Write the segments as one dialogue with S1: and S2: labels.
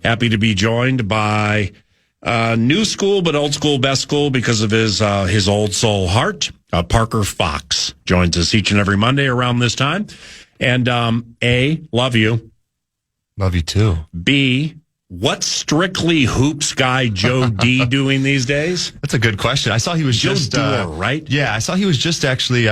S1: Happy to be joined by new school, but old school, best school because of his old soul heart. Parker Fox joins us each and every Monday around this time. And A, love you.
S2: Love you too.
S1: B, what's Strictly Hoops guy Joe D doing these days?
S2: That's a good question. I saw he was
S1: Joe Dewar, right?
S2: Yeah, I saw he was just actually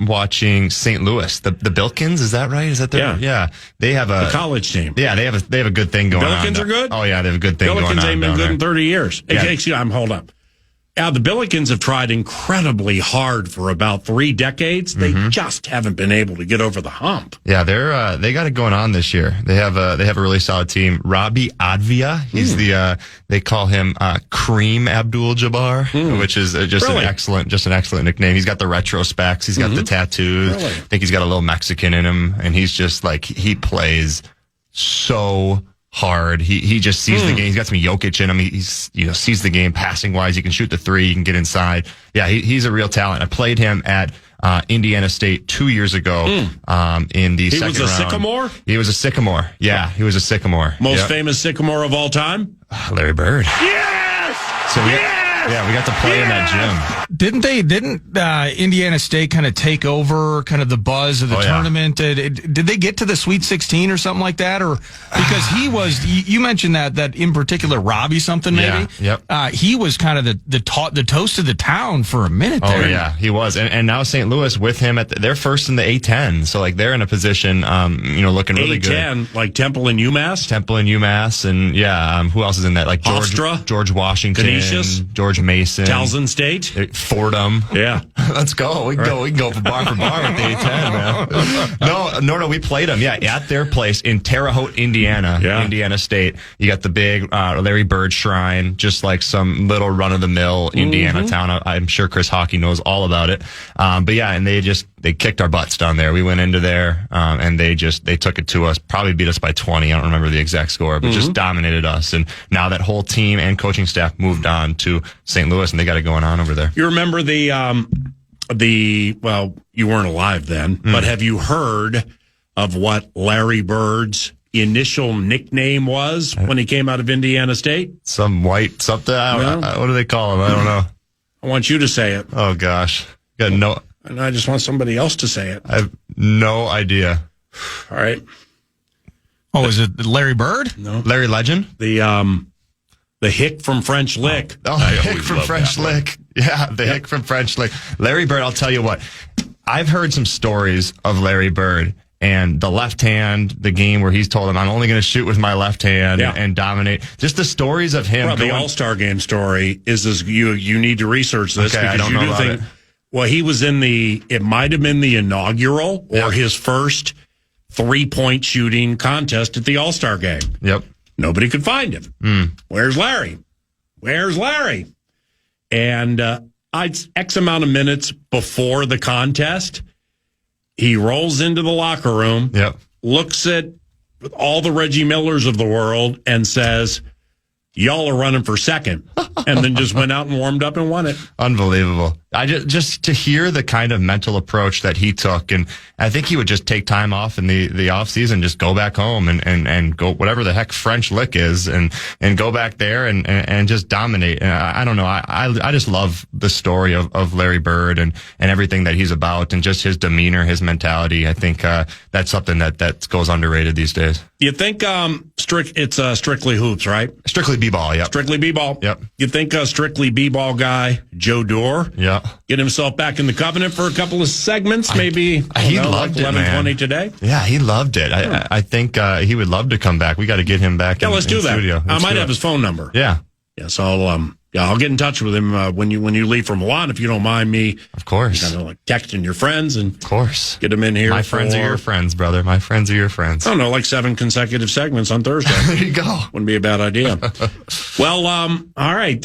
S2: watching St. Louis. The Billikens, is that right? Is that their? Yeah. They have a
S1: college team.
S2: Yeah, they have a good thing going on.
S1: Billikens are good?
S2: Oh yeah, they have a good thing going on.
S1: Billikens ain't been good
S2: there.
S1: in 30 years.
S2: Yeah.
S1: Excuse me, hold up. The Billikens have tried incredibly hard for about 3 decades. They just haven't been able to get over the hump.
S2: Yeah, they got it going on this year. They have a really solid team. Robbie Advia, he's they call him Cream Abdul-Jabbar, which is just an excellent nickname. He's got the retro specs. He's got the tattoos.
S1: Really?
S2: I think he's got a little Mexican in him, and he's just like he plays so hard. He just sees the game. He's got some Jokic in him. He's sees the game passing wise. He can shoot the three. He can get inside. Yeah, he's a real talent. I played him at Indiana State 2 years ago in the second round. He was a Sycamore? He was a Sycamore. Yeah, he was a Sycamore.
S1: Most famous Sycamore of all time?
S2: Larry Bird.
S1: Yes!
S2: So we got to play in that gym.
S3: Didn't Indiana State kind of take over kind of the buzz of the tournament? Did they get to the Sweet 16 or something like that? Or because he was, you mentioned that in particular, Robbie something maybe.
S2: Yeah, yep.
S3: He was kind of the toast of the town for a minute there.
S2: Oh yeah, he was, and now St. Louis with him they're first in the A10, so like they're in a position, looking really good.
S1: A10, like Temple and UMass,
S2: and who else is in that? Like George Washington,
S1: Canisius,
S2: George Mason,
S1: Towson State.
S2: Fordham.
S1: Yeah.
S2: Let's go. We can go for bar with the A10, man. No, we played them. Yeah, at their place in Terre Haute, Indiana, Indiana State. You got the big Larry Bird shrine, just like some little run-of-the-mill Indiana town. I'm sure Chris Hockey knows all about it. But yeah, and they kicked our butts down there. We went into there, and they took it to us, probably beat us by 20. I don't remember the exact score, but just dominated us. And now that whole team and coaching staff moved on to St. Louis, and they got it going on over there.
S1: You remember well, you weren't alive then, but have you heard of what Larry Bird's initial nickname was when he came out of Indiana State?
S2: Some white something. What do they call him? I don't know.
S1: I want you to say it.
S2: Oh gosh, and
S1: I just want somebody else to say it.
S2: I have no idea.
S1: All right.
S3: Oh, is it Larry Bird?
S2: No, Larry Legend.
S1: The hick from French Lick.
S2: Oh, the hick from French Lick. Yeah, the hick from French Lick. Larry Bird, I'll tell you what. I've heard some stories of Larry Bird and the left hand, the game where he's told him, I'm only going to shoot with my left hand and dominate. Just the stories of him.
S1: Well, the All-Star Game story is this. You need to research this because
S2: I don't know about it.
S1: Well, he was it might have been the inaugural or his first 3-point shooting contest at the All-Star Game.
S2: Yep.
S1: Nobody could find him. Where's Larry? And X amount of minutes before the contest, he rolls into the locker room, looks at all the Reggie Millers of the world, and says, y'all are running for second. And then just went out and warmed up and won it.
S2: Unbelievable. I just to hear the kind of mental approach that he took, and I think he would just take time off in the off season, just go back home and go whatever the heck French Lick is, and go back there and just dominate. I don't know. I just love the story of Larry Bird and everything that he's about, and just his demeanor, his mentality. I think that's something that goes underrated these days.
S1: You think it's Strictly Hoops, right?
S2: Strictly B-ball, yep.
S1: Strictly B-ball.
S2: Yep.
S1: You think Strictly B-ball guy Joe Dewar?
S2: Yeah.
S1: Get himself back in the Covenant for a couple of segments, maybe.
S2: He loved it,
S1: 11:20 today.
S2: Yeah, he loved it. I think he would love to come back. We got to get him back.
S1: Let's do that.
S2: Studio.
S1: I might have his phone number.
S2: Yeah.
S1: Yeah. So I'll get in touch with him when you leave from Milan, if you don't mind me.
S2: Of course.
S1: Kind of like texting your friends and
S2: of course
S1: get them in here.
S2: My friends are your friends, brother. My friends are your friends.
S1: I don't know, like 7 consecutive segments on Thursday.
S2: There you go.
S1: Wouldn't be a bad idea. Well, all right.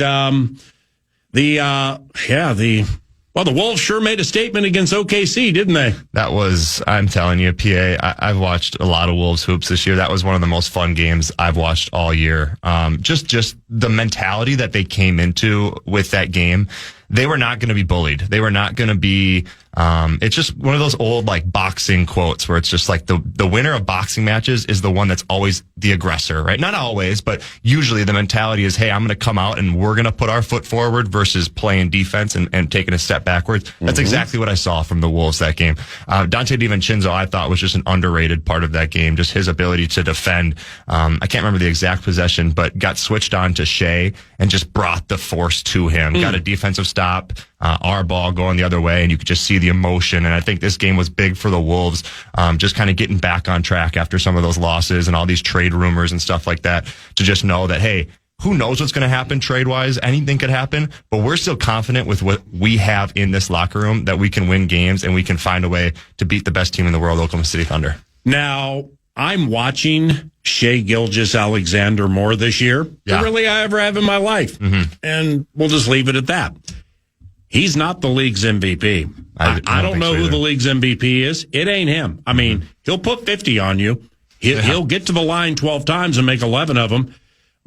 S1: The Wolves sure made a statement against OKC, didn't they?
S2: That was, I'm telling you, PA, I've watched a lot of Wolves hoops this year. That was one of the most fun games I've watched all year. Just the mentality that they came into with that game. they were not going to be bullied. They were not going to be, it's just one of those old like boxing quotes where it's just like the winner of boxing matches is the one that's always the aggressor, right? Not always, but usually the mentality is, hey, I'm going to come out and we're going to put our foot forward versus playing defense and taking a step backwards. That's exactly what I saw from the Wolves that game. Dante DiVincenzo, I thought, was just an underrated part of that game. Just his ability to defend. I can't remember the exact possession, but got switched on to Shea and just brought the force to him. Got a defensive stop, our ball going the other way, and you could just see the emotion. And I think this game was big for the Wolves, just kind of getting back on track after some of those losses and all these trade rumors and stuff like that, to just know that, hey, who knows what's going to happen trade-wise? Anything could happen, but we're still confident with what we have in this locker room that we can win games and we can find a way to beat the best team in the world, Oklahoma City Thunder.
S1: Now, I'm watching Shea Gilgeous-Alexander more this year than really I ever have in my life. And we'll just leave it at that. He's not the league's MVP. I don't know who the league's MVP is. It ain't him. I mean, he'll put 50 on you. He'll get to the line 12 times and make 11 of them.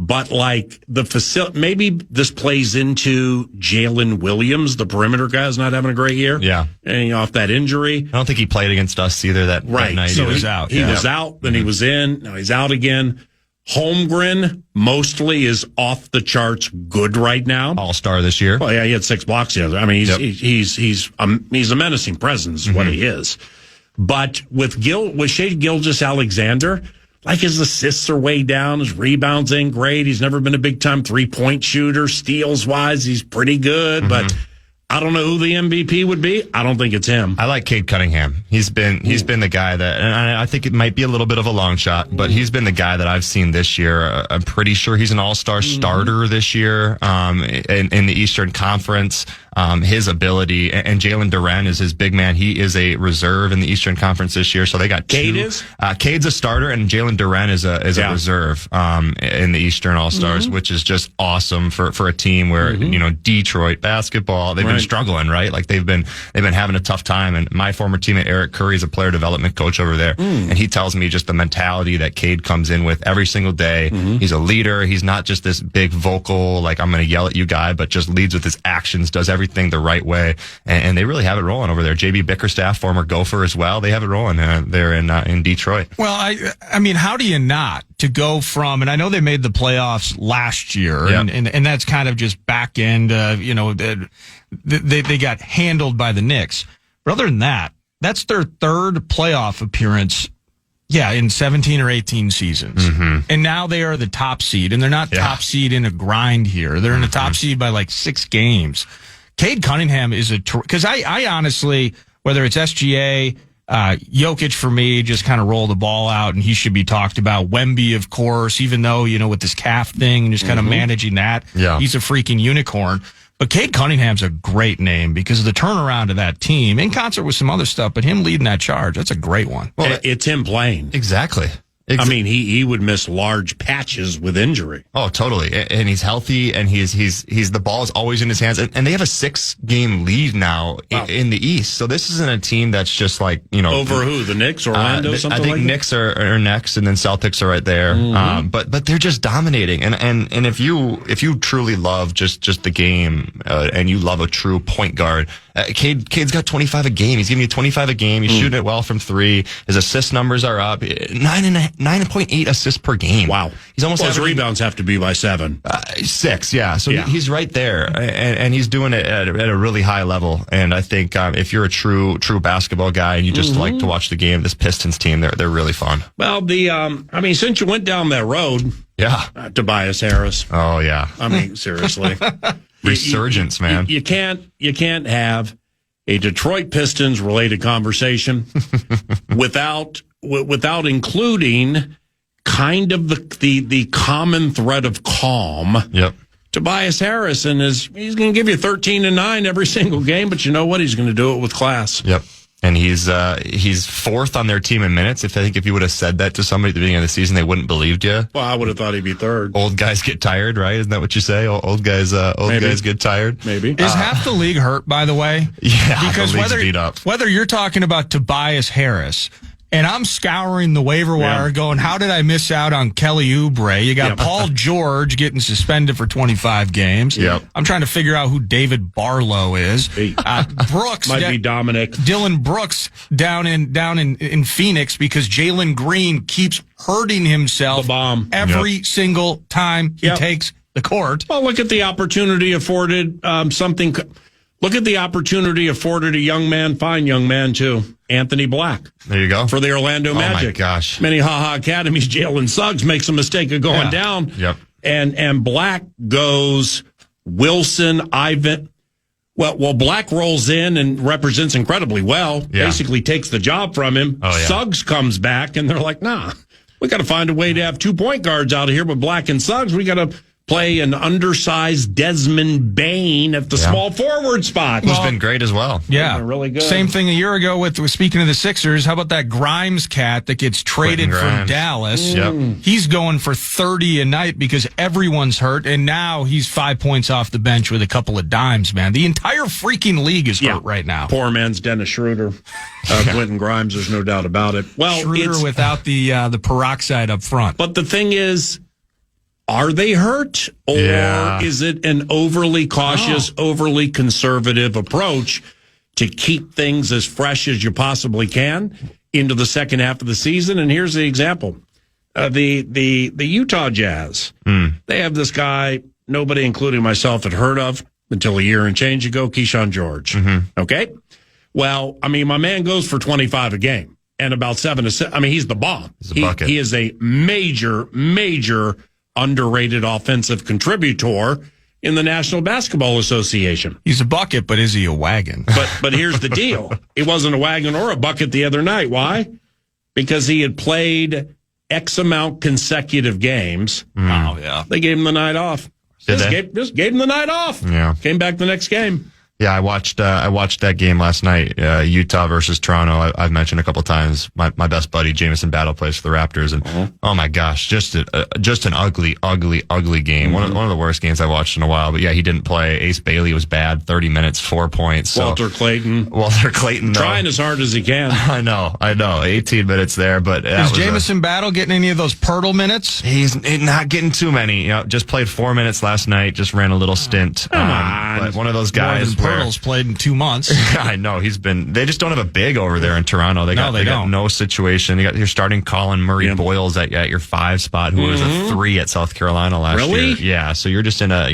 S1: But like the facility, maybe this plays into Jalen Williams, the perimeter guy's not having a great year.
S2: Yeah.
S1: And off that injury.
S2: I don't think he played against us either that night.
S1: So he was out. He was out, then he was in. Now he's out again. Holmgren mostly is off the charts good right now.
S2: All-star this year.
S1: Well, yeah, he had 6 blocks the other. I mean, he's a menacing presence is what he is. But with Shea Gilgeous-Alexander, like his assists are way down, his rebounds ain't great. He's never been a big time 3-point shooter. Steals wise, he's pretty good, but I don't know who the MVP would be. I don't think it's him.
S2: I like Cade Cunningham. He's been the guy that, and I think it might be a little bit of a long shot, but he's been the guy that I've seen this year. I'm pretty sure he's an all-star starter this year, in the Eastern Conference. His ability, and Jalen Duren is his big man. He is a reserve in the Eastern Conference this year. So they got
S1: Cade is?
S2: Cade's a starter, and Jalen Duren is a reserve, in the Eastern All-Stars, which is just awesome for a team where, Detroit basketball, they've been struggling, right? Like they've been having a tough time. And my former teammate Eric Curry is a player development coach over there. And he tells me just the mentality that Cade comes in with every single day. He's a leader. He's not just this big vocal, like I'm going to yell at you guy, but just leads with his actions, does everything the right way, and they really have it rolling over there. JB Bickerstaff, former Gopher as well, they have it rolling there in Detroit.
S3: Well, I mean, how do you not to go from, and I know they made the playoffs last year, and that's kind of just back end, they got handled by the Knicks. But other than that, that's their third playoff appearance. Yeah, in 17 or 18 seasons. And now they are the top seed, and they're not top seed in a grind here. They're in the top seed by like 6 games. Cade Cunningham is because I honestly, whether it's SGA, Jokic for me, just kind of roll the ball out and he should be talked about. Wemby, of course, even though, with this calf thing and just kind of managing that, he's a freaking unicorn. But Cade Cunningham's a great name because of the turnaround of that team in concert with some other stuff, but him leading that charge, that's a great one.
S1: Well, it's him playing.
S2: Exactly.
S1: I mean, he would miss large patches with injury.
S2: Oh, totally. And he's healthy, and he's the ball is always in his hands. And they have a 6-game lead now in the East. So this isn't a team that's just like,
S1: over who? The Knicks, Orlando, something like that?
S2: I think Knicks are next, and then Celtics are right there. But they're just dominating. And if you truly love just the game, and you love a true point guard, Cade's got 25 a game. He's giving you 25 a game. He's shooting it well from 3. His assist numbers are up. 9.8 assists per game.
S1: Wow.
S2: He's almost
S1: his rebounds have to be by 7.
S2: 6, yeah. So he's right there, and he's doing it at a really high level. And I think if you're a true basketball guy and you just like to watch the game, this Pistons team, they're really fun.
S1: Well, since you went down that road, Tobias Harris.
S2: Oh yeah.
S1: I mean, seriously.
S2: Resurgence, man.
S1: You can't have a Detroit Pistons related conversation without including kind of the common thread of calm.
S2: Yep.
S1: Tobias Harris, he's going to give you 13 and 9 every single game, but you know what? He's going to do it with class.
S2: Yep. And he's 4th on their team in minutes. If you would have said that to somebody at the beginning of the season, they wouldn't believed you.
S1: Well, I would have thought he'd be 3rd.
S2: Old guys get tired, right? Isn't that what you say? Old guys get tired.
S1: Maybe.
S3: Is half the league hurt, by the way?
S2: Yeah,
S3: because
S2: the league's beat up.
S3: Whether you're talking about Tobias Harris, And I'm scouring the waiver wire going, how did I miss out on Kelly Oubre? You got Paul George getting suspended for 25 games.
S2: Yep.
S3: I'm trying to figure out who David Barlow is. Brooks.
S1: Might be Dominic.
S3: Dylan Brooks down in Phoenix because Jalen Green keeps hurting himself every single time he takes the court.
S1: Well, look at the opportunity afforded Look at the opportunity afforded a fine young man, too. Anthony Black.
S2: There you go.
S1: For the Orlando Magic.
S2: Oh, my gosh.
S1: Minnehaha Academy's Jalen Suggs makes a mistake of going down.
S2: Yep.
S1: And Black goes Wilson, Ivan. Well, Black rolls in and represents incredibly well. Yeah. Basically takes the job from him. Oh, yeah. Suggs comes back, and they're like, nah, we got to find a way to have 2 point guards out of here with Black and Suggs. We got to play an undersized Desmond Bain at the small forward spot.
S2: Who's been great as well.
S3: Yeah.
S1: Really good.
S3: Same thing a year ago with speaking of the Sixers. How about that Grimes cat that gets traded from Dallas?
S2: Yep.
S3: He's going for 30 a night because everyone's hurt, and now he's 5 points off the bench with a couple of dimes, man. The entire freaking league is hurt right now.
S1: Poor man's Dennis Schroeder. Quentin Grimes, there's no doubt about it. Well,
S3: Schroeder without the peroxide up front.
S1: But the thing is, are they hurt, or is it an overly cautious, overly conservative approach to keep things as fresh as you possibly can into the second half of the season? And here's the example. The Utah Jazz, they have this guy nobody, including myself, had heard of until a year and change ago, Keyshawn George. Okay? Well, I mean, my man goes for 25 a game and about 7 assists. I mean, he's the bomb.
S2: He's a bucket.
S1: He is a major underrated offensive contributor in the National Basketball Association.
S3: He's a bucket, but is he a wagon?
S1: But here's the deal. He wasn't a wagon or a bucket the other night. Why? Because he had played X amount consecutive games.
S3: Oh, yeah.
S1: They gave him the night off. Just gave him the night off.
S2: Yeah.
S1: Came back the next game.
S2: Yeah, I watched that game last night, Utah versus Toronto. I've mentioned a couple times my best buddy Jamison Battle plays for the Raptors, and oh my gosh, just an ugly game. One of the worst games I watched in a while. But yeah, he didn't play. Ace Bailey was bad, 30 minutes, 4 points.
S1: Walter Clayton,
S2: though,
S1: trying as hard as he can.
S2: I know, 18 minutes there, but
S3: is Jamison Battle getting any of those Pirtle minutes?
S2: He's not getting too many. Just played 4 minutes last night. Just ran a little stint. But one of those guys.
S3: Pirtle's played in 2 months.
S2: I know they just don't have a big over there in Toronto. They got no situation. You're starting Colin Murray Boyles at your 5 spot, who was a 3 at South Carolina last year. Yeah, so you're just in a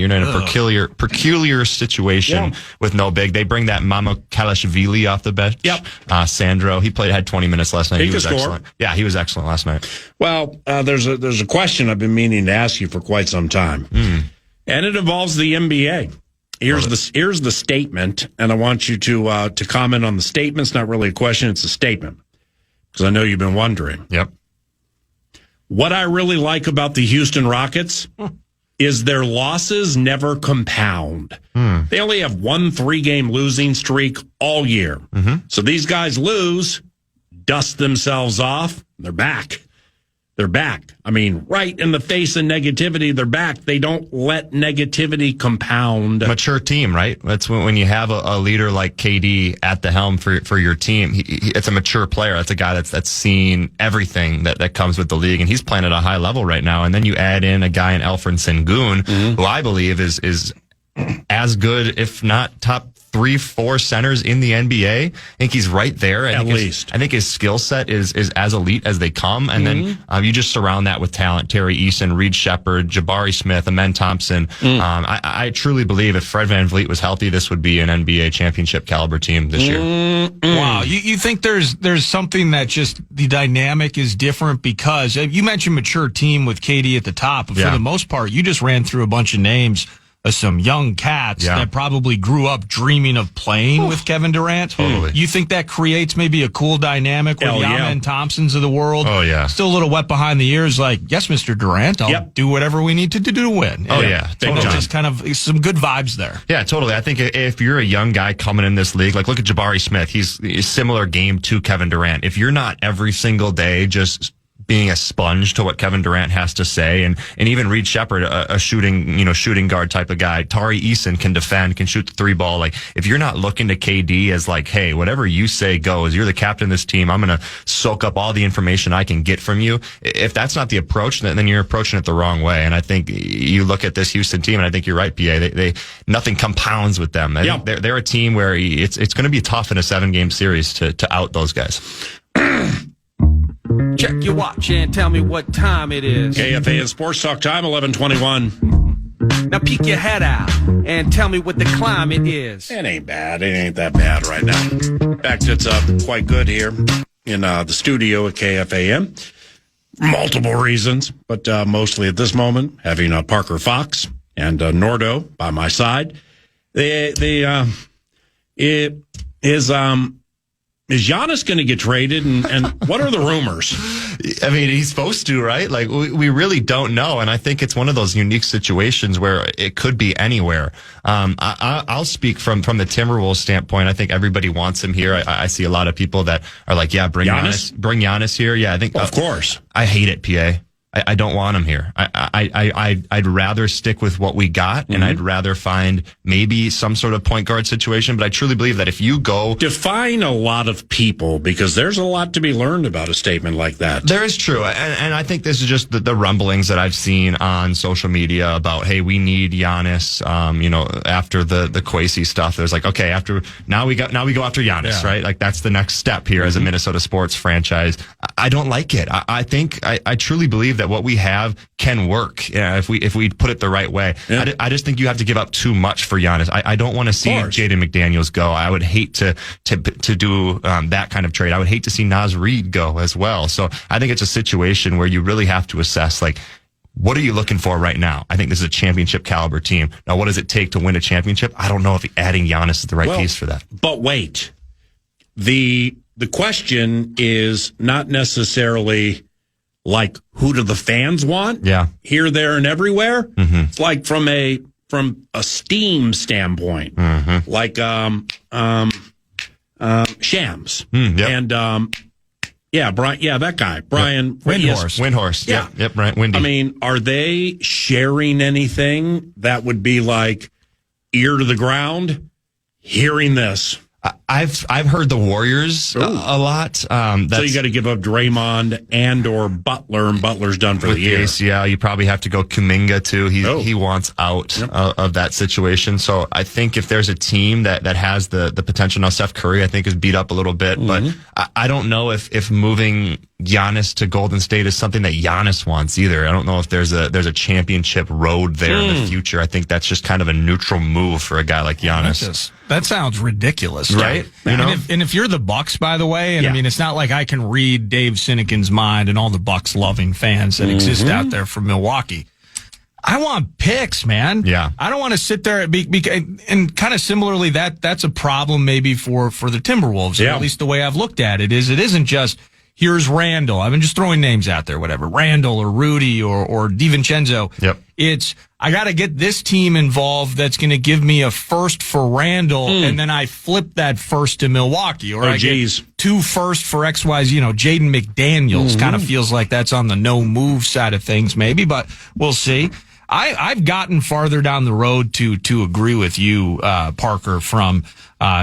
S2: peculiar situation with no big. They bring that Mama Kalashvili off the bench.
S1: Yep.
S2: Sandro, had 20 minutes last night. He was excellent. Yeah, he was excellent last night.
S1: Well, there's a question I've been meaning to ask you for quite some time, and it involves the NBA. Here's the statement, and I want you to comment on the statement. It's not really a question; it's a statement, because I know you've been wondering.
S2: Yep.
S1: What I really like about the Houston Rockets is their losses never compound. They only have 1 3-game losing streak all year. So these guys lose, dust themselves off, they're back. They're back. I mean, right in the face of negativity, they're back. They don't let negativity compound.
S2: Mature team, right? That's when you have a leader like KD at the helm for your team. It's a mature player. That's a guy that's seen everything that comes with the league, and he's playing at a high level right now. And then you add in a guy in Alfred Sengun, who I believe is as good, if not top 3-4 centers in the NBA. I think he's right there.
S1: At least.
S2: I think his skill set is as elite as they come. And then you just surround that with talent. Terry Eason, Reed Shepard, Jabari Smith, Amen Thompson. I truly believe if Fred VanVleet was healthy, this would be an NBA championship caliber team this year.
S3: Wow. You think there's something that just the dynamic is different because you mentioned mature team with KD at the top. But for the most part, you just ran through a bunch of names of some young cats that probably grew up dreaming of playing with Kevin Durant.
S2: Totally.
S3: You think that creates maybe a cool dynamic with Yaman Thompsons of the world?
S2: Oh, yeah.
S3: Still a little wet behind the ears, like, yes, Mr. Durant, I'll do whatever we need to do to win.
S2: Oh, yeah.
S3: Totally. Just kind of some good vibes there.
S2: Yeah, totally. I think if you're a young guy coming in this league, like look at Jabari Smith. He's a similar game to Kevin Durant. If you're not every single day just being a sponge to what Kevin Durant has to say. And even Reed Shepherd, a shooting guard type of guy. Tari Eason can defend, can shoot the three ball. Like, if you're not looking to KD as like, hey, whatever you say goes, you're the captain of this team, I'm going to soak up all the information I can get from you. If that's not the approach, then you're approaching it the wrong way. And I think you look at this Houston team, and I think you're right, PA. They nothing compounds with them. I think they're a team where it's going to be tough in a 7-game series to out those guys.
S4: Check your watch and tell me what time it is.
S1: KFAN Sports Talk time, 11:21.
S4: Now peek your head out and tell me what the climate is.
S1: It ain't bad. It ain't that bad right now. In fact, it's quite good here in the studio at KFAN. Multiple reasons, but mostly at this moment, having Parker Fox and Nordo by my side. Is Giannis going to get traded, and what are the rumors?
S2: I mean, he's supposed to, right? Like, we really don't know, and I think it's one of those unique situations where it could be anywhere. I'll speak from the Timberwolves standpoint. I think everybody wants him here. I see a lot of people that are like, yeah, bring Giannis here. Yeah, I think
S1: of course.
S2: I hate it, PA. I don't want him here. I'd rather stick with what we got, and I'd rather find maybe some sort of point guard situation. But I truly believe that if you go
S1: define a lot of people, because there's a lot to be learned about a statement like that.
S2: There is true, and I think this is just the rumblings that I've seen on social media about, hey, we need Giannis. After the Kwesi stuff, there's like, okay, now we go after Giannis, right? Like, that's the next step here as a Minnesota sports franchise. I don't like it. I truly believe that what we have can work if we put it the right way. Yeah. I just think you have to give up too much for Giannis. I don't want to see Jaden McDaniels go. I would hate to do that kind of trade. I would hate to see Naz Reid go as well. So I think it's a situation where you really have to assess, like, what are you looking for right now? I think this is a championship caliber team. Now, what does it take to win a championship? I don't know if adding Giannis is the right piece for that.
S1: But wait, the question is not necessarily like, who do the fans want?
S2: Yeah.
S1: Here, there, and everywhere. Mm-hmm. It's like from a steam standpoint, like Shams and Brian. Yeah, that guy, Brian
S2: Windhorst.
S1: Yeah,
S2: yep. Right, Windy.
S1: I mean, are they sharing anything that would be like ear to the ground? Hearing this.
S2: I've heard the Warriors a lot.
S1: So you got to give up Draymond and or Butler, and Butler's done for the year.
S2: ACL, you probably have to go Kuminga too. He wants out of that situation. So I think if there's a team that has the potential, now Steph Curry I think is beat up a little bit, but I don't know if moving Giannis to Golden State is something that Giannis wants either. I don't know if there's a championship road there in the future. I think that's just kind of a neutral move for a guy like Giannis.
S3: That sounds ridiculous, right?
S2: Yeah.
S3: And if you're the Bucks, by the way, and I mean, it's not like I can read Dave Sinekin's mind and all the Bucks loving fans that exist out there from Milwaukee. I want picks, man.
S2: Yeah.
S3: I don't want to sit there and kind of similarly that's a problem maybe for the Timberwolves. Yeah. At least the way I've looked at it isn't just here's Randall. I've been just throwing names out there, whatever. Randall or Rudy or DiVincenzo.
S2: Yep.
S3: It's, I got to get this team involved that's going to give me a first for Randall, and then I flip that first to Milwaukee. Or I get 2 firsts for XYZ. Jaden McDaniels kind of feels like that's on the no move side of things maybe, but we'll see. I've gotten farther down the road to agree with you, Parker, from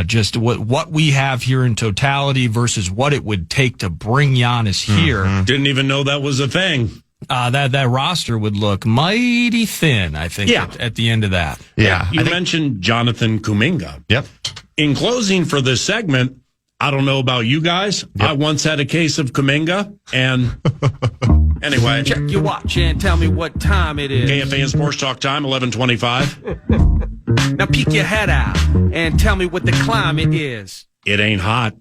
S3: just what we have here in totality versus what it would take to bring Giannis here.
S1: Didn't even know that was a thing.
S3: That roster would look mighty thin, I think, at the end of that.
S2: Yeah.
S1: You mentioned Jonathan Kuminga.
S2: Yep.
S1: In closing for this segment, I don't know about you guys. Yep. I once had a case of Kuminga, and anyway.
S4: Check your watch and tell me what time it is.
S1: KFAN Sports Talk time, 11:25.
S4: Now peek your head out and tell me what the climate is.
S1: It ain't hot.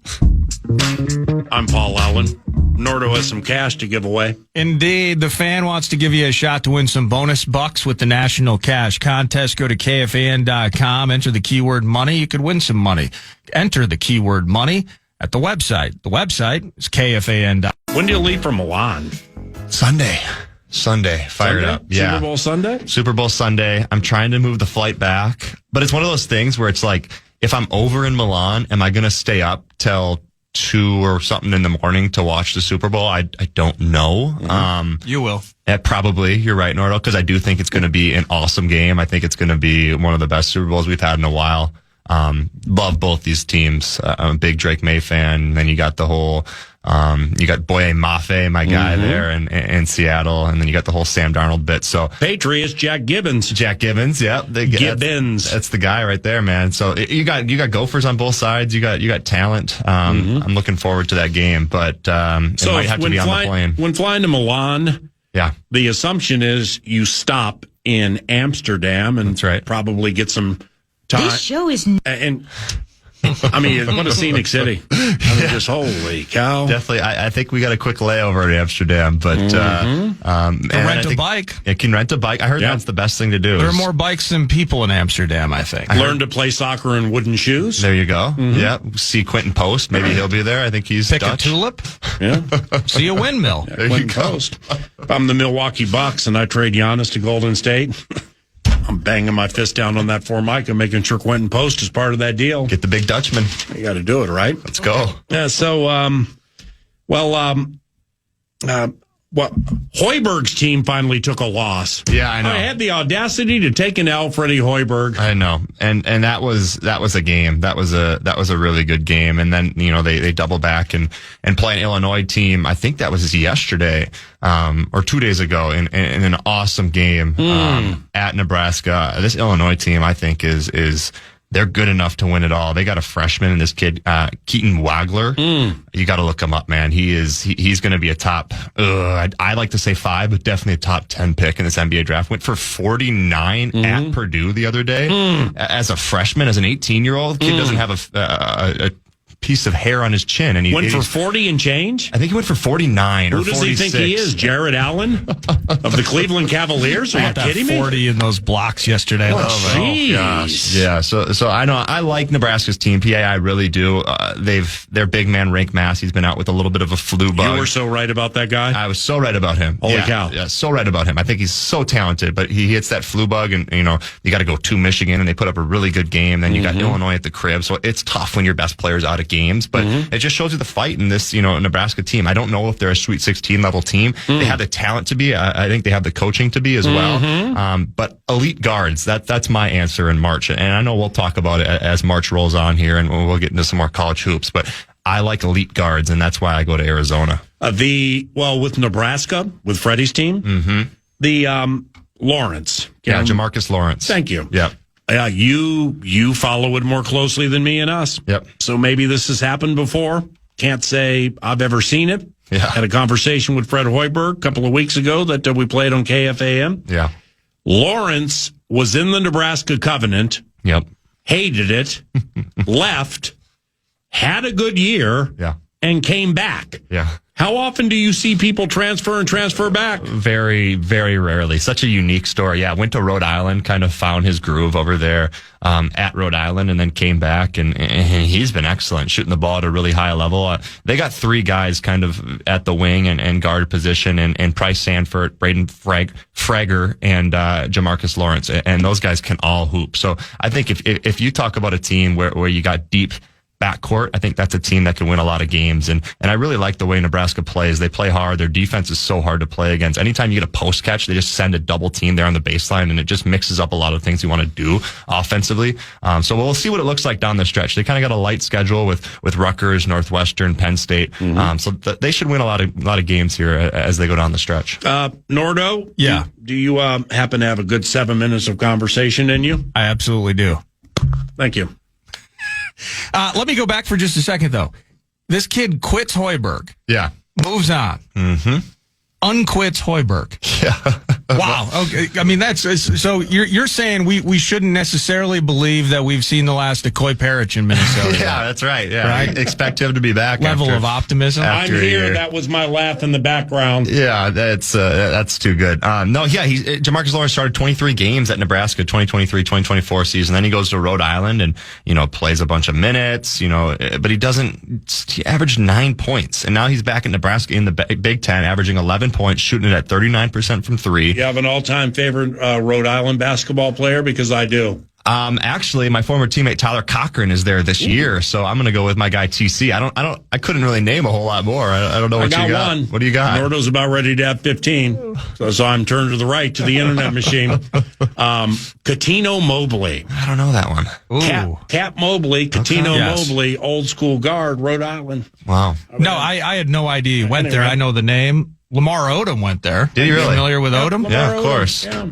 S1: I'm Paul Allen. Nordo has some cash to give away.
S3: Indeed. The fan wants to give you a shot to win some bonus bucks with the National Cash Contest. Go to KFAN.com, enter the keyword money. You could win some money. Enter the keyword money at the website. The website is KFAN.
S1: When do you leave for Milan?
S2: Sunday. Fired up. Yeah.
S1: Super Bowl Sunday?
S2: Super Bowl Sunday. I'm trying to move the flight back. But it's one of those things where it's like, if I'm over in Milan, am I going to stay up till 2 or something in the morning to watch the Super Bowl. I don't know.
S3: You will.
S2: Probably. You're right, Nordo, because I do think it's going to be an awesome game. I think it's going to be one of the best Super Bowls we've had in a while. Love both these teams. I'm a big Drake May fan. And then you got the whole, you got Boye Mafe, my guy there in Seattle. And then you got the whole Sam Darnold bit. So
S1: Patriots, Jack Gibbons.
S2: Yeah.
S1: Gibbons.
S2: That's the guy right there, man. So you got Gophers on both sides. You got talent. I'm looking forward to that game, but, it might have to be on the plane.
S1: When flying to Milan,
S2: yeah,
S1: the assumption is you stop in Amsterdam and
S2: that's right.
S1: Probably get some time.
S5: This show is...
S1: And I mean, what a scenic city. I mean, just holy cow.
S2: Definitely. I think we got a quick layover in Amsterdam, but
S3: rent a bike.
S2: It can rent a bike. I heard that's the best thing to do.
S3: There are more bikes than people in Amsterdam, I think.
S1: Learn to play soccer in wooden shoes.
S2: There you go. Yeah. See Quentin Post. Maybe he'll be there. I think he's
S3: Pick
S2: Dutch.
S3: a tulip.
S1: Yeah.
S3: See a windmill.
S2: There you go.
S1: Post. If I'm the Milwaukee Bucks and I trade Giannis to Golden State, I'm banging my fist down on that Formica, making sure Quentin Post is part of that deal.
S2: Get the big Dutchman.
S1: You got to do it, right?
S2: Let's go.
S1: Yeah. So, Hoiberg's team finally took a loss.
S2: Yeah, I know.
S1: I had the audacity to take an L, Freddie Hoiberg.
S2: I know, and that was a game. That was a really good game. And then they double back and play an Illinois team. I think that was yesterday or 2 days ago in an awesome game at Nebraska. This Illinois team, I think, is they're good enough to win it all. They got a freshman, and this kid, Keaton Wagler. You got to look him up, man. He's going to be a top, I like to say 5, but definitely a top 10 pick in this NBA draft. Went for 49 at Purdue the other day as a freshman, as an 18-year-old. Kid doesn't have a piece of hair on his chin, and he
S1: went for 40 and change.
S2: I think he went for 49 or 46.
S1: Who does he think he is? Jared Allen of the Cleveland Cavaliers? Are you kidding me?
S3: 40 in those blocks yesterday.
S1: Oh,
S2: gosh. Yeah. So I know I like Nebraska's team. PAI really do. Their big man Rink Mass. He's been out with a little bit of a flu bug.
S1: You were so right about that guy.
S2: I was so right about him.
S1: Holy cow!
S2: Yeah, so right about him. I think he's so talented, but he hits that flu bug, and you got to go to Michigan, and they put up a really good game. Then you got Illinois at the crib, so it's tough when your best player's out of games, but. It just shows you the fight in this, Nebraska team. I don't know if they're a Sweet 16 level team. They have the talent to be. I think they have the coaching to be as well. But elite guards, that's my answer in March. And I know we'll talk about it as March rolls on here, and we'll get into some more college hoops. But I like elite guards, and that's why I go to Arizona.
S1: With Nebraska, with Freddie's team, the Lawrence.
S2: Yeah, Jamarcus Lawrence.
S1: Thank you.
S2: Yeah.
S1: You follow it more closely than me and us.
S2: Yep.
S1: So maybe this has happened before. Can't say I've ever seen it.
S2: Yeah.
S1: Had a conversation with Fred Hoiberg a couple of weeks ago that we played on KFAN.
S2: Yeah.
S1: Lawrence was in the Nebraska Covenant.
S2: Yep.
S1: Hated it. Left. Had a good year.
S2: Yeah.
S1: And came back.
S2: Yeah.
S1: How often do you see people transfer back?
S2: Very, very rarely. Such a unique story. Yeah, went to Rhode Island, kind of found his groove over there at Rhode Island, and then came back, and he's been excellent, shooting the ball at a really high level. They got 3 guys kind of at the wing and guard position, and Price Sanford, Braden Frager, and Jamarcus Lawrence, and those guys can all hoop. So I think if you talk about a team where you got deep backcourt, I think that's a team that can win a lot of games. And I really like the way Nebraska plays. They play hard. Their defense is so hard to play against. Anytime you get a post catch, they just send a double team there on the baseline, and it just mixes up a lot of things you want to do offensively. So we'll see what it looks like down the stretch. They kind of got a light schedule with Rutgers, Northwestern, Penn State. So they should win a lot of games here as they go down the stretch.
S1: Nordo?
S3: Yeah.
S1: Do you happen to have a good 7 minutes of conversation in you?
S3: I absolutely do.
S1: Thank you.
S3: Let me go back for just a second, though. This kid quits Hoiberg.
S2: Yeah.
S3: Moves on. Unquits Hoiberg.
S2: Yeah.
S3: Wow. Okay. I mean, that's so. You're saying we shouldn't necessarily believe that we've seen the last of Coy Parrish in Minnesota.
S2: Yeah, that's right. Yeah,
S3: right?
S2: Expect him to be back.
S3: Level of optimism.
S1: I'm here. That was my laugh in the background.
S2: Yeah, that's too good. No, yeah, Jamarcus Lawrence started 23 games at Nebraska 2023-2024 season. Then he goes to Rhode Island and plays a bunch of minutes. But he averaged 9 points, and now he's back at Nebraska in the Big Ten, averaging 11 points, shooting it at 39% from 3.
S1: You have an all-time favorite Rhode Island basketball player? Because I do.
S2: Actually, my former teammate Tyler Cochran is there this year, so I'm going to go with my guy TC. I couldn't really name a whole lot more. I don't know what you got.
S1: One.
S2: What do you got?
S1: Nordo's about ready to have 15, so I'm turned to the right to the internet machine. Catino Mobley.
S2: I don't know that one.
S1: Cap Mobley, Catino Mobley, old school guard, Rhode Island.
S2: Wow.
S3: No, I had no idea he went there. I know the name. Lamar Odom went there.
S2: Did he really?
S3: Familiar with Odom?
S2: Yeah, of course.
S1: Yeah.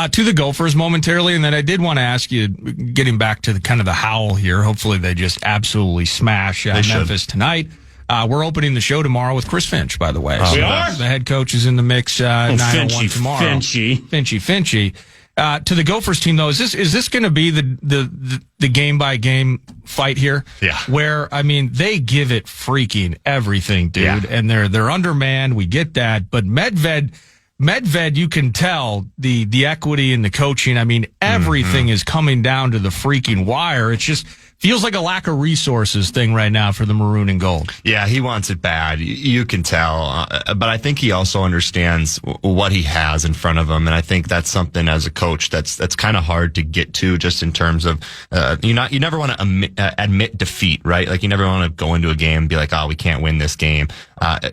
S3: To the Gophers momentarily, and then I did want to ask you, getting back to the kind of the howl here. Hopefully, they just absolutely smash Memphis tonight. We're opening the show tomorrow with Chris Finch, by the way.
S1: We are?
S3: The head coach is in the mix. 9:01 tomorrow. Finchy. To the Gophers team, though, is this going to be the game by game fight here?
S2: Yeah.
S3: Where they give it freaking everything, dude, and they're undermanned. We get that, but Medved, you can tell the equity in the coaching. Everything is coming down to the freaking wire. It's just feels like a lack of resources thing right now for the maroon and gold.
S2: Yeah, he wants it bad. You can tell. But I think he also understands what he has in front of him. And I think that's something as a coach that's kind of hard to get to, just in terms of, you never want to admit defeat, right? Like, you never want to go into a game and be like, oh, we can't win this game.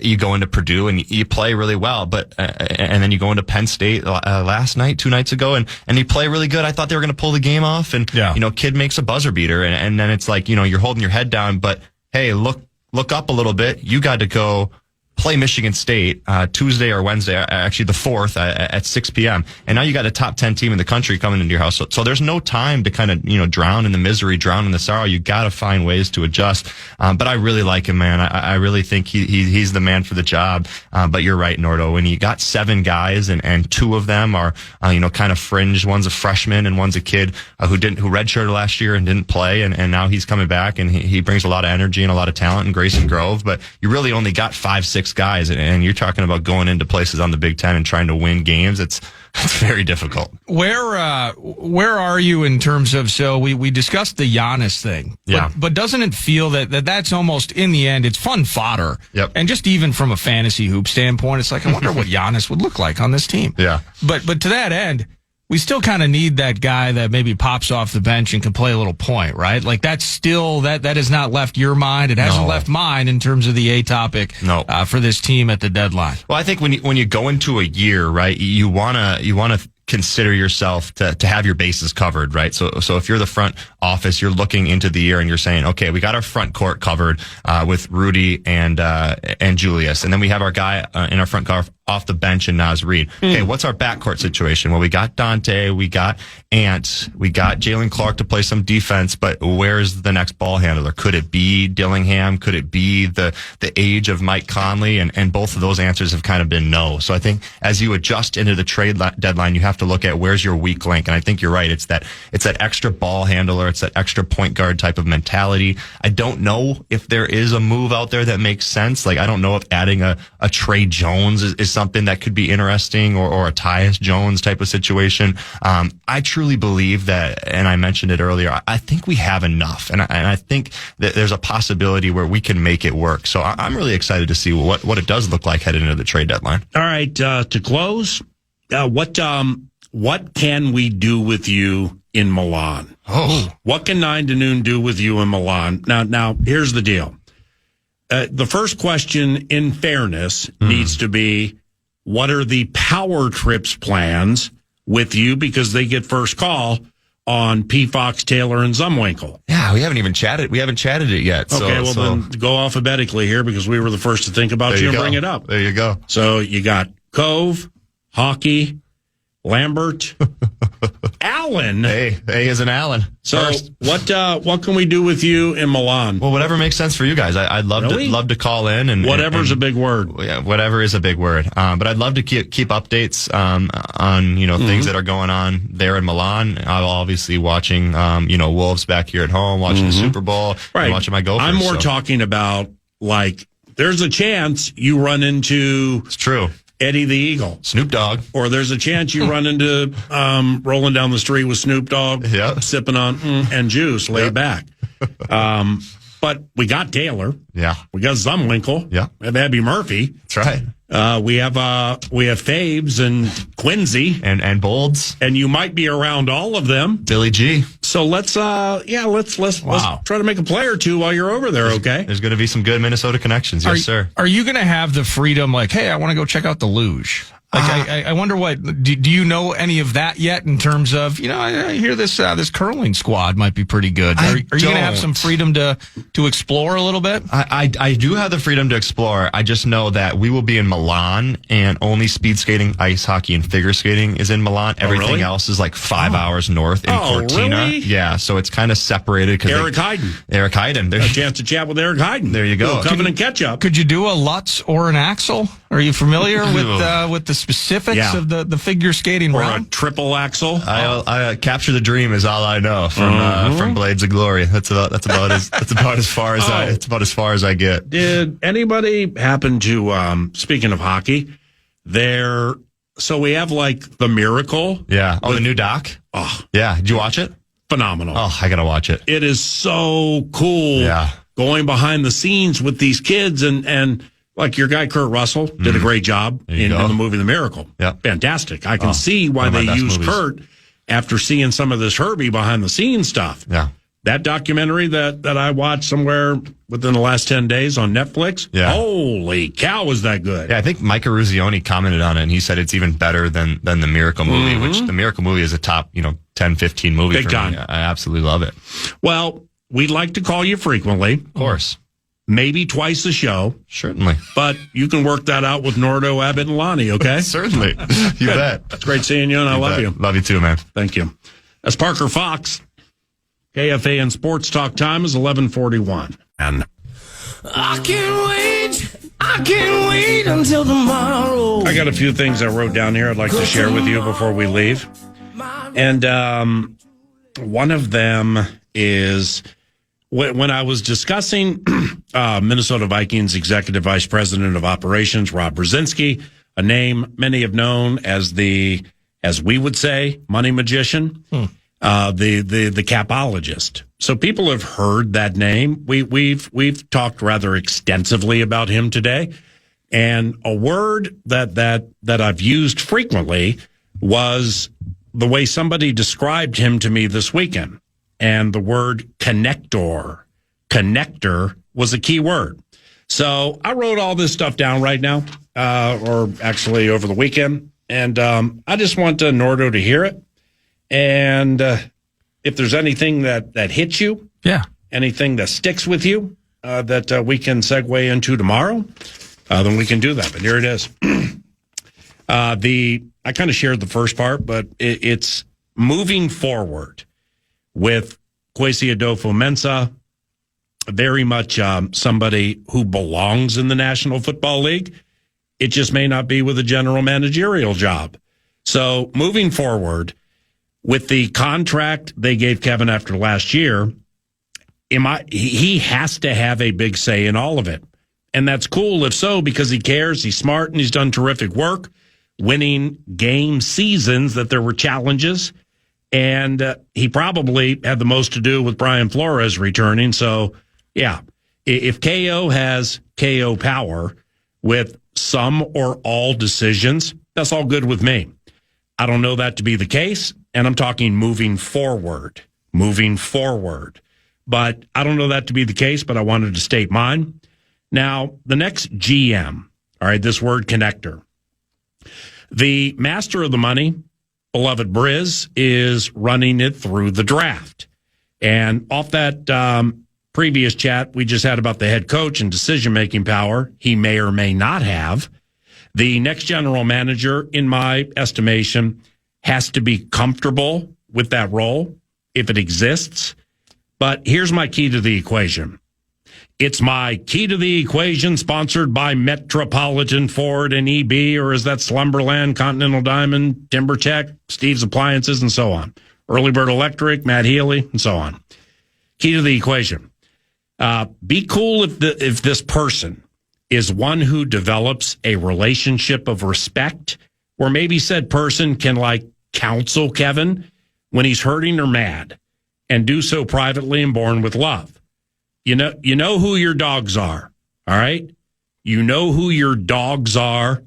S2: You go into Purdue and you play really well, but, and then you go into Penn State last night, 2 nights ago, and you play really good. I thought they were going to pull the game off, and, kid makes a buzzer beater, and then it's like, you're holding your head down, but hey, look up a little bit. You got to go play Michigan State Tuesday or Wednesday, actually the 4th at 6 p.m. And now you got a top 10 team in the country coming into your house. So there's no time to kind of, drown in the misery, drown in the sorrow. You got to find ways to adjust. But I really like him, man. I really think he's the man for the job. But you're right, Nordo. When you got 7 guys and 2 of them are, kind of fringe. One's a freshman and one's a kid who redshirted last year and didn't play. And now he's coming back, and he brings a lot of energy and a lot of talent in Grayson Grove. But you really only got 5-6 guys, and you're talking about going into places on the Big Ten and trying to win games. It's very difficult.
S3: Where are you in terms of, so we discussed the Giannis thing, but doesn't it feel that's almost, in the end, it's fun fodder?
S2: Yep.
S3: And just even from a fantasy hoop standpoint, it's like, I wonder what Giannis would look like on this team.
S2: Yeah.
S3: But to that end, we still kind of need that guy that maybe pops off the bench and can play a little point, right? Like, that's still, that has not left your mind. It hasn't left mine in terms of the A topic for this team at the deadline.
S2: Well, I think when you go into a year, right, you wanna consider yourself to have your bases covered, right? So if you're the front office, you're looking into the year and you're saying, okay, we got our front court covered with Rudy and Julius, and then we have our guy in our front court off the bench in Naz Reid. Okay, what's our backcourt situation? Well, we got Dante, we got Ant, we got Jalen Clark to play some defense, but where's the next ball handler? Could it be Dillingham? Could it be the age of Mike Conley? And both of those answers have kind of been no. So I think as you adjust into the trade deadline, you have to look at where's your weak link. And I think you're right. It's that extra ball handler. It's that extra point guard type of mentality. I don't know if there is a move out there that makes sense. Like, I don't know if adding a Trey Jones is something that could be interesting, or a Tyus Jones type of situation. I truly believe that, and I mentioned it earlier, I think we have enough. And I think that there's a possibility where we can make it work. So I'm really excited to see what it does look like headed into the trade deadline.
S1: All right. To close, what can we do with you in Milan? What can 9 to noon do with you in Milan? Now, here's the deal. The first question, in fairness, needs to be, what are the Power Trips plans with you? Because they get first call on P. Fox, Taylor, and Zumwinkle.
S2: Yeah, we haven't even chatted. We haven't chatted it yet.
S1: Okay, then go alphabetically here, because we were the first to think about you and bring it up.
S2: There you go.
S1: So you got Cove, Hockey, Lambert, Allen.
S2: A is an Allen.
S1: So
S2: first.
S1: What can we do with you in Milan?
S2: Well, whatever makes sense for you guys. I'd love to call in, and
S1: whatever's a big word.
S2: Yeah, whatever is a big word. But I'd love to keep updates on things that are going on there in Milan. I'm obviously watching Wolves back here at home, watching the Super Bowl, and watching my Gophers.
S1: I'm more talking about, like, there's a chance you run into.
S2: It's true.
S1: Eddie the Eagle.
S2: Snoop Dogg.
S1: Or there's a chance you run into rolling down the street with Snoop Dogg, sipping on and juice, laid back. But we got Taylor.
S2: Yeah.
S1: We got Zumwinkle.
S2: Yeah.
S1: We have Abby Murphy.
S2: That's right.
S1: We have Fabes and Quincy
S2: and Bolds,
S1: and you might be around all of them.
S2: Billy G.
S1: So let's try to make a play or two while you're over there. Okay.
S2: There's going to be some good Minnesota connections. Yes, sir.
S3: Are you going to have the freedom? Like, hey, I want to go check out the luge. Like, I wonder what, do you know any of that yet in terms of, I hear this curling squad might be pretty good. Are you going to have some freedom to explore a little bit?
S2: I do have the freedom to explore. I just know that we will be in Milan and only speed skating, ice hockey, and figure skating is in Milan. Everything else is like 5 hours north in Cortina.
S1: Really?
S2: Yeah, so it's kind of separated.
S1: Eric Heiden.
S2: There's
S1: a chance to chat with Eric Heiden.
S2: There you go.
S1: Covenant catch-up.
S3: Could you do a Lutz or an Axel? Are you familiar with the specifics of the figure skating
S1: or
S3: round?
S1: a triple axel?
S2: I capture the dream is all I know from Blades of Glory. That's about as far as I get.
S1: Did anybody happen to speaking of hockey? So we have like the Miracle.
S2: Yeah. The new doc.
S1: Oh
S2: yeah. Did you watch it?
S1: Phenomenal.
S2: Oh, I gotta watch it.
S1: It is so cool.
S2: Yeah.
S1: Going behind the scenes with these kids and like your guy Kurt Russell did a great job in the movie The Miracle.
S2: Yeah.
S1: Fantastic. I can see why they used Kurt after seeing some of this Herbie behind the scenes stuff.
S2: Yeah.
S1: That documentary that I watched somewhere within the last 10 days on Netflix.
S2: Yeah.
S1: Holy cow, was that good?
S2: Yeah, I think Mike Eruzione commented on it, and he said it's even better than the Miracle movie, which the Miracle movie is a top 10, 15 movie
S1: Big
S2: for
S1: time.
S2: me. I absolutely love it.
S1: Well, we'd like to call you frequently.
S2: Of course.
S1: Maybe twice a show.
S2: Certainly.
S1: But you can work that out with Nordo, Abbott, and Lonnie, okay?
S2: Certainly. You bet.
S1: It's great seeing you, and I love you.
S2: Love you too, man.
S1: Thank you. That's Parker Fox. KFAN Sports Talk time is 11:41. And
S5: I can't wait until tomorrow.
S1: I got a few things I wrote down here I'd like to share with you before we leave. And one of them is when I was discussing Minnesota Vikings Executive Vice President of Operations, Rob Brzezinski, a name many have known as as we would say, money magician. The capologist. So people have heard that name. We've talked rather extensively about him today. And a word that I've used frequently was the way somebody described him to me this weekend. And the word connector was a key word. So I wrote all this stuff down right now, or actually over the weekend. And I just want Nordo to hear it. And if there's anything that hits you, anything that sticks with you, that we can segue into tomorrow, then we can do that. But here it is. I kind of shared the first part, but it's moving forward with Kwesi Adolfo-Mensah, very much somebody who belongs in the National Football League. It just may not be with a general managerial job. So moving forward, with the contract they gave Kevin after last year, he has to have a big say in all of it. And that's cool if so, because he cares, he's smart, and he's done terrific work, winning game seasons that there were challenges. And he probably had the most to do with Brian Flores returning. So, yeah, if KO has KO power with some or all decisions, that's all good with me. I don't know that to be the case. And I'm talking moving forward. But I don't know that to be the case, but I wanted to state mine. Now, the next GM, all right, this word connector. The master of the money, beloved Briz, is running it through the draft. And off that previous chat we just had about the head coach and decision-making power he may or may not have, the next general manager, in my estimation, has to be comfortable with that role if it exists. But here's my key to the equation. It's my key to the equation sponsored by Metropolitan Ford and EB, or is that Slumberland, Continental Diamond, TimberTech, Steve's Appliances, and so on. Early Bird Electric, Matt Healy, and so on. Key to the equation. Be cool if this person is one who develops a relationship of respect, or maybe said person can counsel Kevin when he's hurting or mad and do so privately and born with love. You know who your dogs are, all right? You know who your dogs are,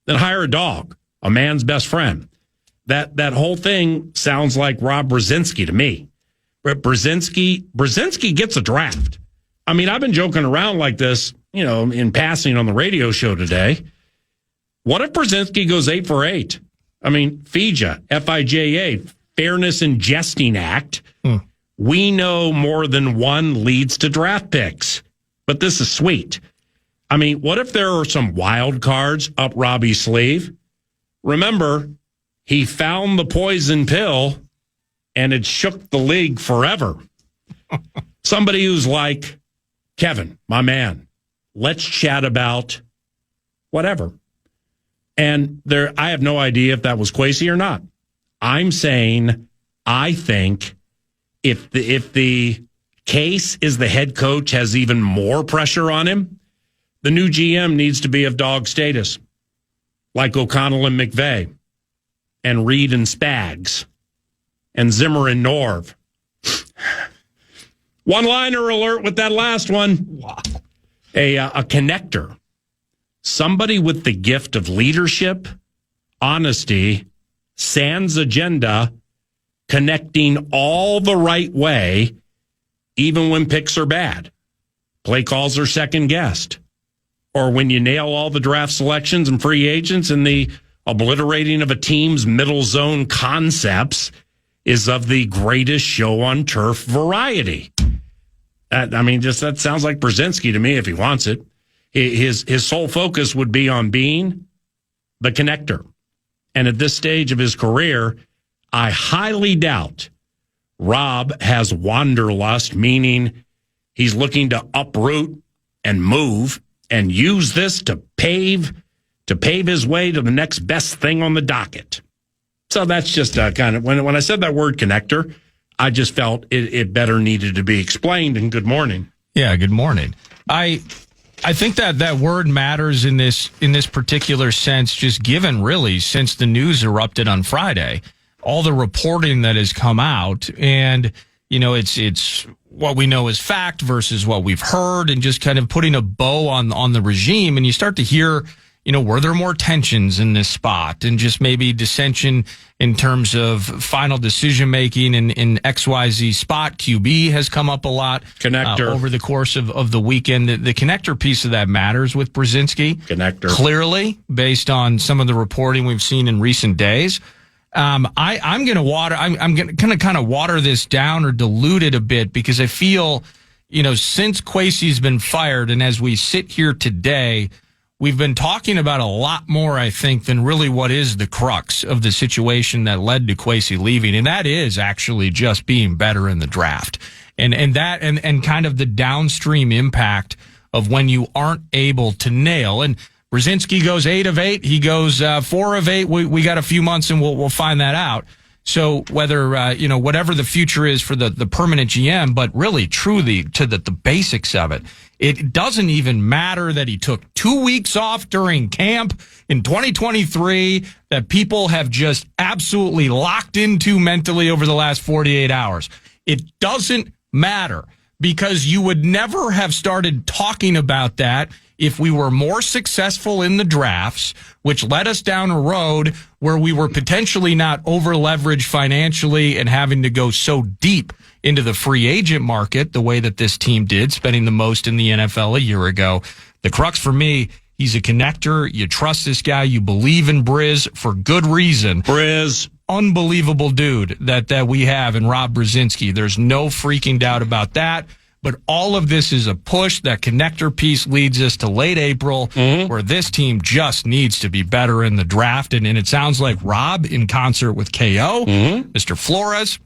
S1: then hire a dog, a man's best friend. That whole thing sounds like Rob Brzezinski to me. But Brzezinski gets a draft. I mean, I've been joking around like this, in passing on the radio show today. What if Brzezinski goes 8 for 8? I mean, FIJA, F-I-J-A, Fairness in Jesting Act. We know more than one leads to draft picks, but this is sweet. I mean, what if there are some wild cards up Robbie's sleeve? Remember, he found the poison pill and it shook the league forever. Somebody who's like, Kevin, my man, let's chat about whatever. And I have no idea if that was Kwesi or not. I'm saying, I think if the case is the head coach has even more pressure on him, the new GM needs to be of dog status, like O'Connell and McVay, and Reed and Spags, and Zimmer and Norv. One-liner alert with that last one. Wow. A connector. Somebody with the gift of leadership, honesty, sans agenda, connecting all the right way, even when picks are bad. Play calls are second guessed. Or when you nail all the draft selections and free agents and the obliterating of a team's middle zone concepts is of the greatest show on turf variety. That sounds like Brzezinski to me if he wants it. His sole focus would be on being the connector. And at this stage of his career, I highly doubt Rob has wanderlust, meaning he's looking to uproot and move and use this to pave his way to the next best thing on the docket. So that's just kind of, when I said that word connector, I just felt it better needed to be explained. And good morning.
S3: Yeah, good morning. I think that word matters in this particular sense, just given really since the news erupted on Friday, all the reporting that has come out, and it's what we know is fact versus what we've heard, and just kind of putting a bow on the regime, and you start to hear, were there more tensions in this spot, and just maybe dissension in terms of final decision making in XYZ spot. QB has come up a lot
S1: connector
S3: over the course of the weekend. The connector piece of that matters with Brzezinski.
S1: Connector, clearly,
S3: based on some of the reporting we've seen in recent days. I'm going to kind of water this down or dilute it a bit, because I feel, since Kwesi's been fired, and as we sit here today, we've been talking about a lot more, I think, than really what is the crux of the situation that led to Kwesi leaving. And that is actually just being better in the draft. And kind of the downstream impact of when you aren't able to nail. And Brzezinski goes 8 of 8. He goes 4 of 8. We got a few months and we'll find that out. So whether, whatever the future is for the permanent GM, but really truly to the basics of it, it doesn't even matter that he took 2 weeks off during camp in 2023 that people have just absolutely locked into mentally over the last 48 hours. It doesn't matter, because you would never have started talking about that if we were more successful in the drafts, which led us down a road where we were potentially not over-leveraged financially and having to go so deep into the free agent market the way that this team did, spending the most in the NFL a year ago. The crux for me, he's a connector. You trust this guy. You believe in Briz for good reason.
S1: Briz.
S3: Unbelievable dude that we have in Rob Brzezinski. There's no freaking doubt about that. But all of this is a push. That connector piece leads us to late April, where this team just needs to be better in the draft. And it sounds like Rob, in concert with KO, Mr. Flores,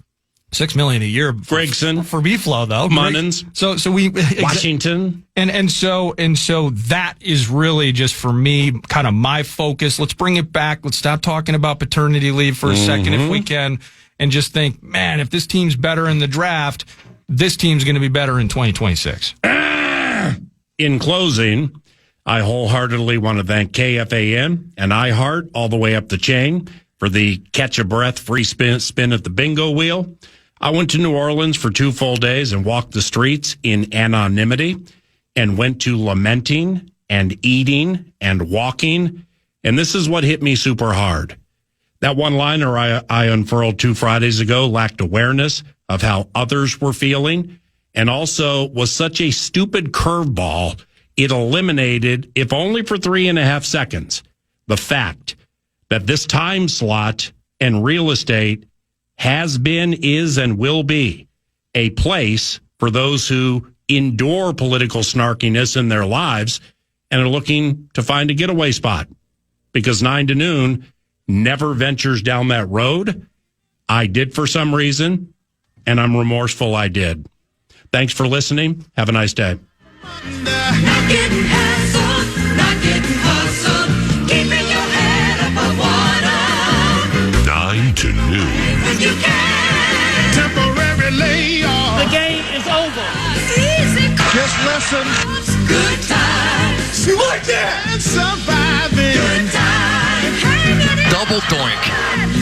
S3: $6 million a year.
S1: Gregson
S3: for B-Flow, though.
S1: Munnins.
S3: So we
S1: Washington.
S3: And so that is really just for me kind of my focus. Let's bring it back. Let's stop talking about paternity leave for a second if we can, and just think, man, if this team's better in the draft, this team's going to be better in 2026.
S1: In closing, I wholeheartedly want to thank KFAN and iHeart all the way up the chain for the catch a breath free spin at the bingo wheel. I went to New Orleans for 2 full days and walked the streets in anonymity and went to lamenting and eating and walking. And this is what hit me super hard. That one-liner I unfurled 2 Fridays ago lacked awareness of how others were feeling and also was such a stupid curveball, it eliminated, if only for 3.5 seconds, the fact that this time slot and real estate has been, is, and will be a place for those who endure political snarkiness in their lives and are looking to find a getaway spot. Because 9 to noon never ventures down that road. I did for some reason, and I'm remorseful I did. Thanks for listening. Have a nice day.
S6: Not getting hassled, not getting hustled, keeping your head above water.
S7: 9 to noon.
S6: When you can.
S5: Temporary layoff.
S4: The game is over.
S6: Easy.
S5: Just listen.
S6: Good times.
S5: You like that? And surviving.
S6: Good times. Hanging in.
S7: Double doink.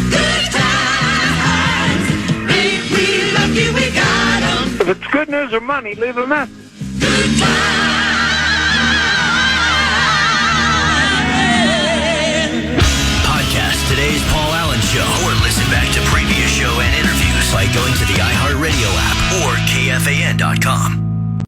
S6: Good times. Ain't we lucky we got 'em.
S4: If it's good news or money, leave a message.
S6: Good times.